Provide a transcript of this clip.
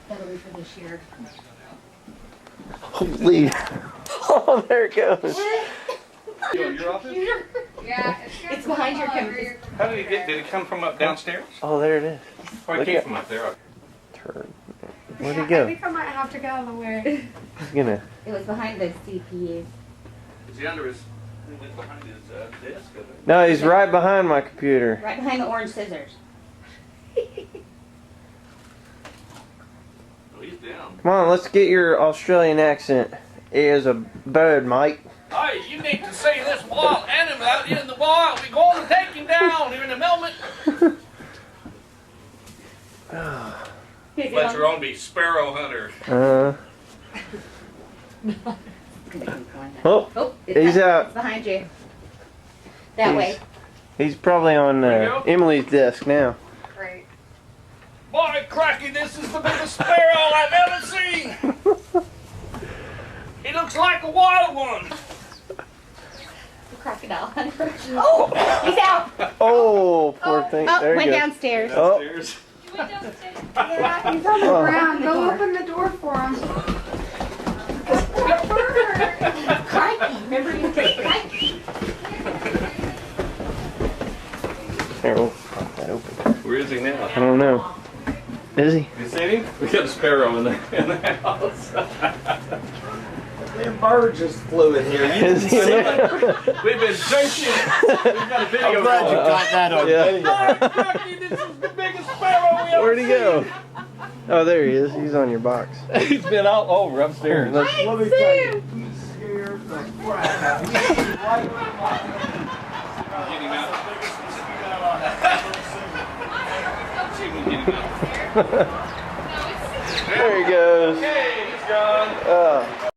That'll be for this year. Holy. Oh, there it goes. Your office? Yeah, it's behind your computer. How did it come from up downstairs? Oh, there it is. Or it came from up there? Turn. Where'd he I go? think I might have to go on the way. He's gonna. It was behind the CPU. Is he under his, he went behind his desk? No, he's right behind my computer. Right behind the orange scissors. Oh, he's down. Come on, let's get your Australian accent. He is a bird, Mike. Hey, you need to see this wild animal out here in the wild. We're going to take him down here in a moment. Fletcher on be sparrow hunter. Oh, he's out. It's behind you. That way. He's probably on Emily's desk now. Great. Boy, cracky, this is the biggest sparrow I've ever seen. He looks like a wild one. Crocodile hunter. Oh, he's out. Oh, poor thing. Oh, There he went goes. downstairs. Oh, Yeah, he's on the ground. Go open the door for him. Crikey. Remember you said crikey? here, we'll pop that open. Where is he now? I don't know. Is he? You seen him? We got a sparrow in the house. The bird just flew in here. You Is didn't he see in it. there? We've been searching. We've got a video I'm glad you going. got that on Yeah. video. Cracky, this is the biggest sparrow we ever Where'd he go? Oh, there he is. He's on your box. He's been all over upstairs. Let's- Let me tell you, you scared the crap out of me. Get him out. See if we can get him out. There he goes. Hey, he's gone. Oh.